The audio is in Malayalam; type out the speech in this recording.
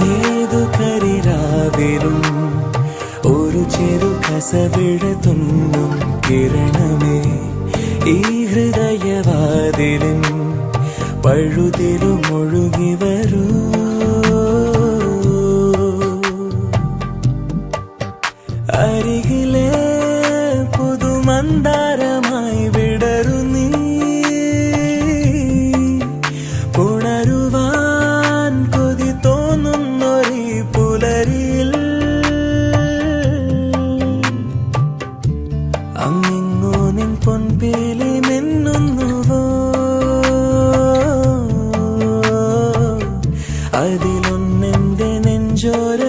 ഏതു കരിരാവിലും ഒരു ചെറു കസവിട തുന്നും കിരണമേ ഈ ഹൃദയവാതിലിൻ പഴുതിലും ഒഴുകി വരൂ. അരികിലെ പുതുമന്ദാരമായി വിടരു നീ, ഉണരുവാൻ കൊതി തോന്നുന്നൊരീ പുലരിയിൽ. അങ്ങിങ്ങോ നിൻ പൊൻപേലി മിന്നുന്നുവോ, അതിലൊന്നെന്റെ നെഞ്ചോര